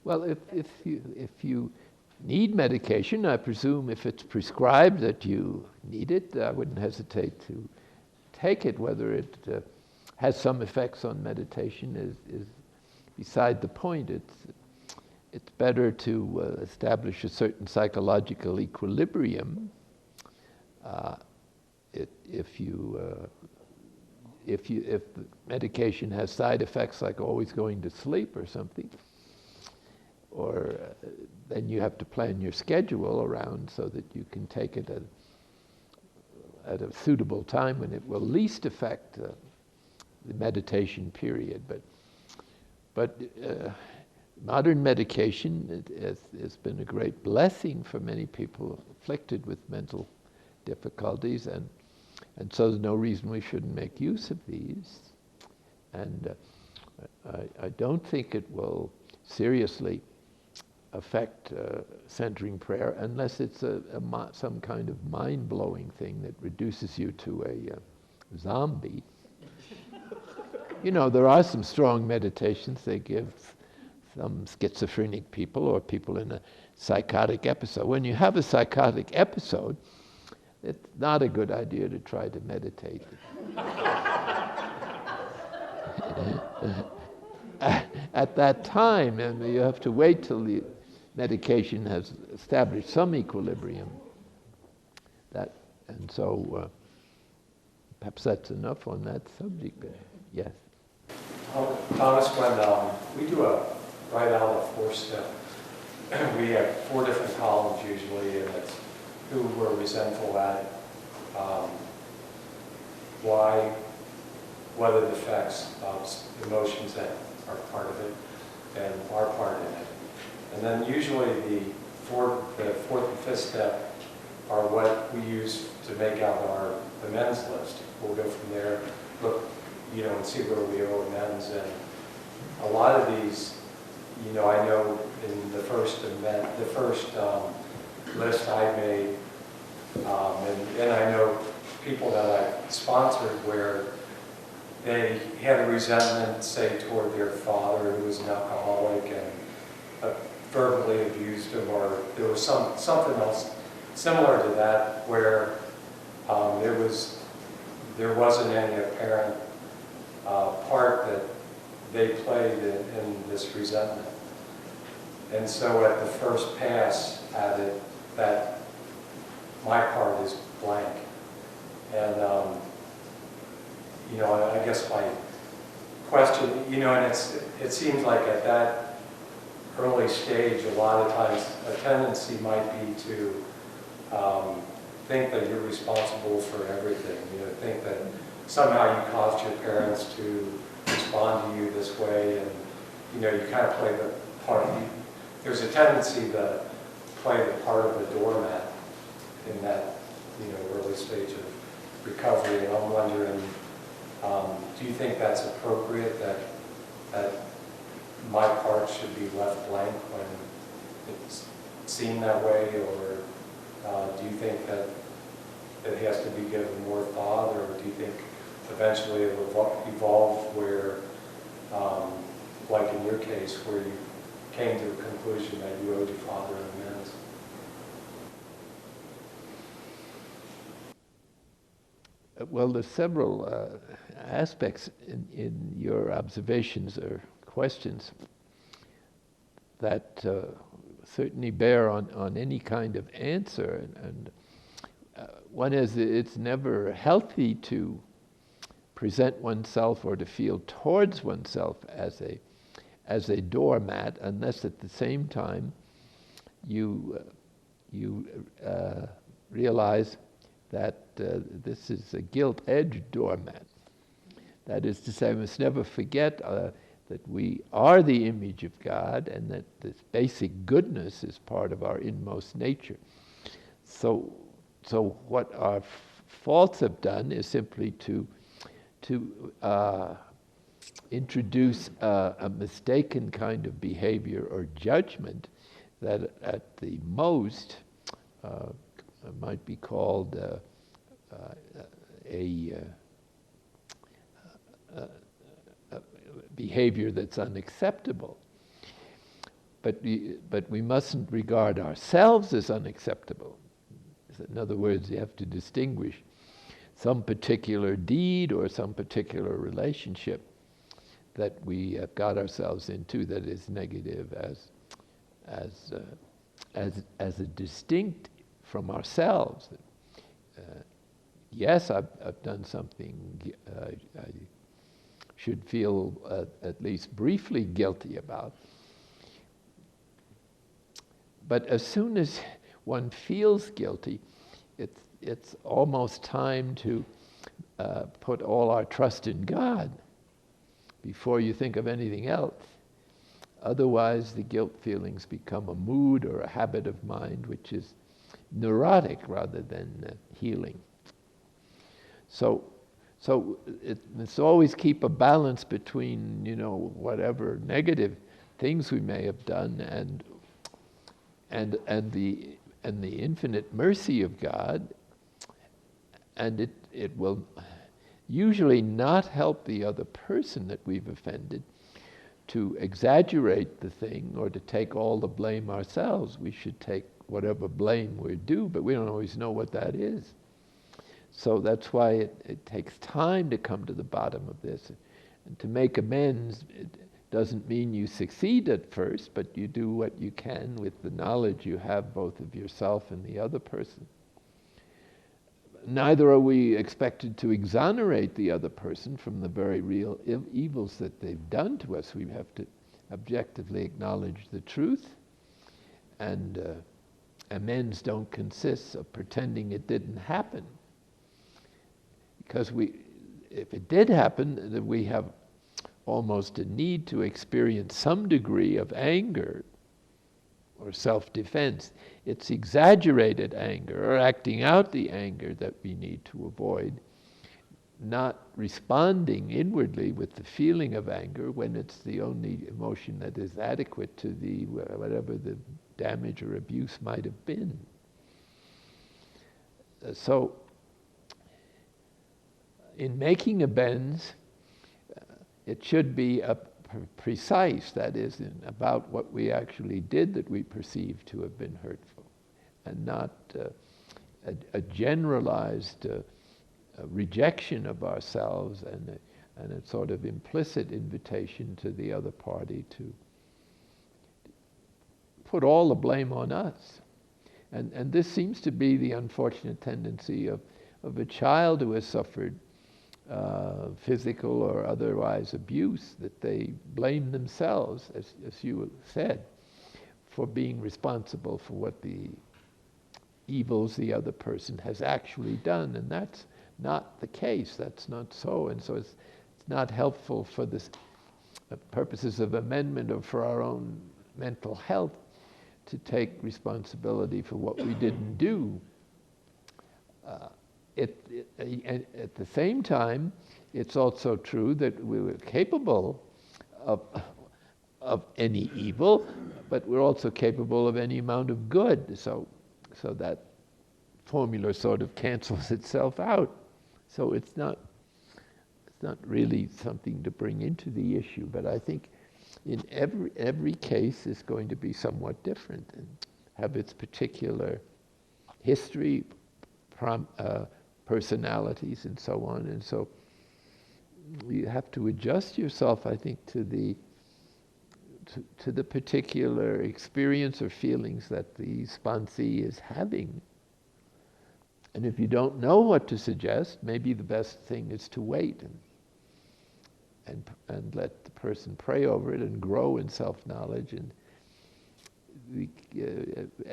Well, if you need medication, I presume if it's prescribed that you need it, I wouldn't hesitate to take it. Whether it has some effects on meditation is beside the point. It's better to establish a certain psychological equilibrium. If the medication has side effects like always going to sleep or something, or then you have to plan your schedule around so that you can take it at a suitable time when it will least affect the meditation period. But modern medication has been a great blessing for many people afflicted with mental difficulties, and so there's no reason we shouldn't make use of these. And I don't think it will seriously affect centering prayer unless it's some kind of mind-blowing thing that reduces you to a zombie. You know, there are some strong meditations they give some schizophrenic people or people in a psychotic episode. When you have a psychotic episode, it's not a good idea to try to meditate. At that time, and you have to wait till the medication has established some equilibrium. And so perhaps that's enough on that subject. Yes. Thomas, when we do write out a 4-step, we have 4 different columns usually, and it's who we're resentful at, why, what are the effects of emotions that are part of it, and our part in it. And then usually the fourth and fifth step are what we use to make out our amends list. We'll go from there, look, and see where we owe amends. And a lot of these, I know in the first list I made, and I know people that I sponsored where they had a resentment, say, toward their father who was an alcoholic and verbally abused him, or there was something else similar to that where there wasn't any apparent part that they played in this resentment. And so at the first pass at it, that my part is blank. And I guess my question, and it seems like at that early stage, a lot of times a tendency might be to think that you're responsible for everything. Think that somehow you caused your parents to respond to you this way, and you kind of play the part. There's a tendency to play the part of the doormat in that early stage of recovery. And I'm wondering, do you think that's appropriate, that my part should be left blank when it's seen that way, or do you think that it has to be given more thought, or do you think eventually it will evolve where, like in your case, where you came to a conclusion that you owed your father amends? Well, there's several aspects in your observations or questions that certainly bear on any kind of answer. And one is, it's never healthy to present oneself or to feel towards oneself as a doormat, unless at the same time you realize that this is a gilt-edged doormat. That is to say, we must never forget that we are the image of God, and that this basic goodness is part of our inmost nature. So what our faults have done is simply to introduce a mistaken kind of behavior or judgment that at the most might be called a behavior that's unacceptable. but we mustn't regard ourselves as unacceptable. In other words, you have to distinguish some particular deed or some particular relationship that we have got ourselves into that is negative as a distinct from ourselves. Yes, I've done something I should feel at least briefly guilty about. But as soon as one feels guilty, it's almost time to put all our trust in God before you think of anything else. Otherwise, the guilt feelings become a mood or a habit of mind which is neurotic rather than healing. So it's always keep a balance between, whatever negative things we may have done and the infinite mercy of God, and it will usually not help the other person that we've offended to exaggerate the thing or to take all the blame ourselves. We should take whatever blame we're due, but we don't always know what that is. So that's why it takes time to come to the bottom of this. And to make amends, it doesn't mean you succeed at first, but you do what you can with the knowledge you have both of yourself and the other person. Neither are we expected to exonerate the other person from the very real evils that they've done to us. We have to objectively acknowledge the truth, and amends don't consist of pretending it didn't happen. Because if it did happen, then we have almost a need to experience some degree of anger or self-defense. It's exaggerated anger or acting out the anger that we need to avoid, not responding inwardly with the feeling of anger when it's the only emotion that is adequate to the whatever the damage or abuse might have been. So in making amends, it should be precise, that is, about what we actually did that we perceive to have been hurtful, and not a generalized rejection of ourselves and a sort of implicit invitation to the other party to put all the blame on us. And this seems to be the unfortunate tendency of a child who has suffered physical or otherwise abuse, that they blame themselves, as you said, for being responsible for what the evils the other person has actually done. And that's not the case. That's not so. And so it's not helpful for the purposes of amendment or for our own mental health to take responsibility for what we didn't do. At the same time, it's also true that we were capable of any evil, but we're also capable of any amount of good. So that formula sort of cancels itself out. So it's not really something to bring into the issue. But I think in every case is going to be somewhat different and have its particular history, personalities, and so on. And so you have to adjust yourself, I think, to the particular experience or feelings that the sponsee is having. And if you don't know what to suggest, maybe the best thing is to wait and let the person pray over it and grow in self-knowledge. And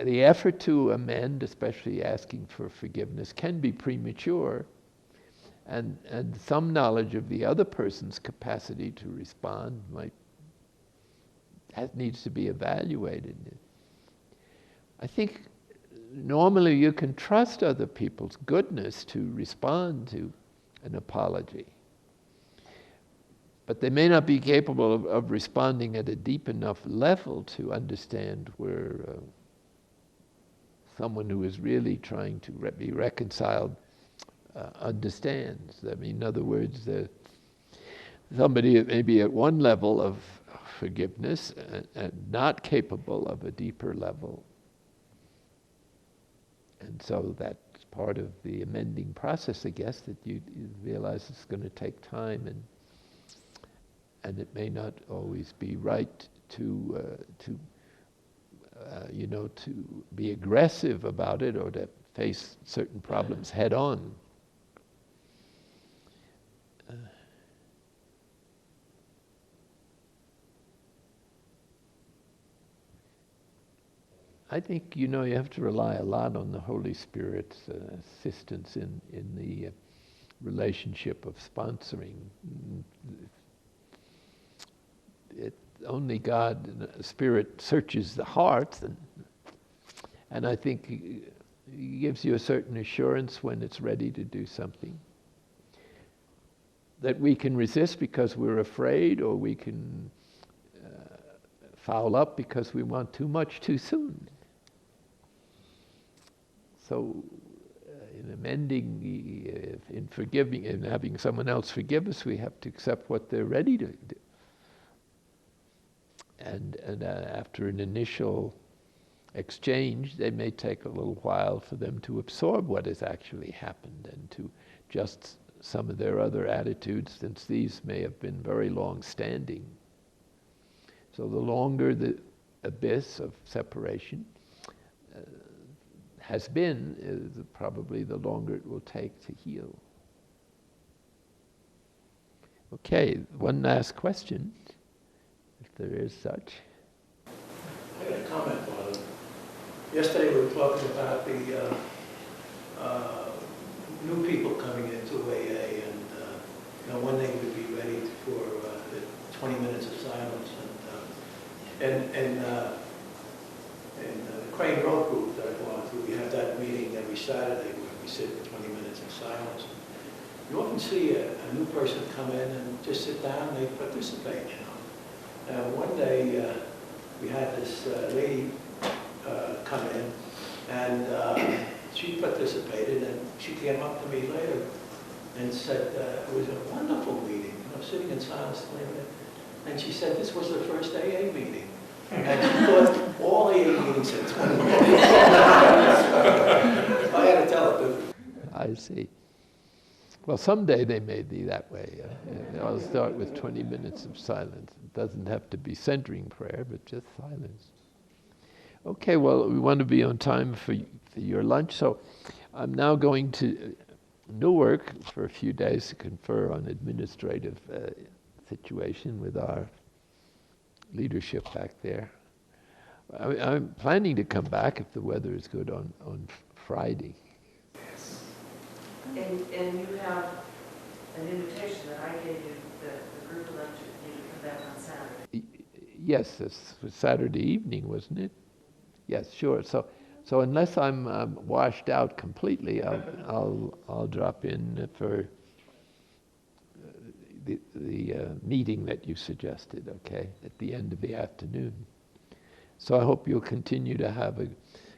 the effort to amend, especially asking for forgiveness, can be premature, and some knowledge of the other person's capacity to respond needs to be evaluated. I think normally you can trust other people's goodness to respond to an apology, but they may not be capable of responding at a deep enough level to understand where someone who is really trying to be reconciled understands. I mean, in other words, somebody maybe at one level of forgiveness and not capable of a deeper level. And so that's part of the amending process, I guess, that you realize it's going to take time, and it may not always be right to be aggressive about it or to face certain problems head on. I think, you have to rely a lot on the Holy Spirit's assistance in the relationship of sponsoring. Only God, the Spirit, searches the heart, and I think He gives you a certain assurance when it's ready to do something that we can resist because we're afraid, or we can foul up because we want too much too soon. So in amending, in forgiving, in having someone else forgive us, we have to accept what they're ready to do. And after an initial exchange, they may take a little while for them to absorb what has actually happened and to adjust some of their other attitudes, since these may have been very long-standing. So the longer the abyss of separation has been, is probably the longer it will take to heal. Okay, one last question, if there is such. I got a comment, Father. Yesterday we were talking about the new people coming into AA, and when they would be ready for the 20 minutes of silence, and the Crane Road group that I belong to, we have that meeting every Saturday where we sit for 20 minutes in silence. You often see a new person come in and just sit down and they participate, Now, one day we had this lady come in, and she participated, and she came up to me later and said it was a wonderful meeting, sitting in silence, and she said this was her first AA meeting. And she thought all AA meetings had 20 minutes. I had to tell her. I see. Well, someday they may be that way. I'll start with 20 minutes of silence. It doesn't have to be centering prayer, but just silence. Okay, well, we want to be on time for your lunch, so I'm now going to Newark for a few days to confer on administrative situation with our leadership back there. I'm planning to come back if the weather is good on Friday. Yes. And you have an invitation that I gave you, the group lunch, you to come back on Saturday. Yes, this was Saturday evening, wasn't it? Yes, sure. So unless I'm washed out completely, I'll drop in for the meeting that you suggested, okay, at the end of the afternoon. So I hope you'll continue to have a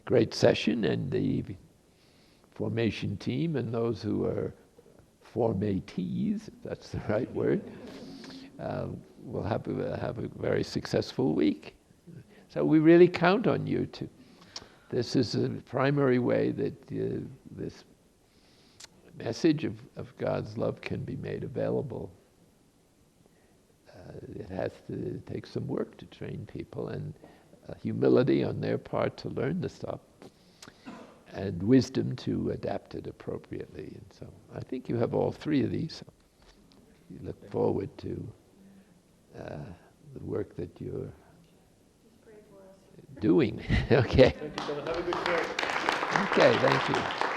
great session, and the formation team and those who are formatees, if that's the right word, will have a very successful week. So we really count on you to. This is a primary way that this message of God's love can be made available. It has to take some work to train people, and humility on their part to learn the stuff, and wisdom to adapt it appropriately. And so I think you have all three of these. So you look forward to the work that you're doing. Okay. Thank you, brother. Have a good day. Okay, thank you.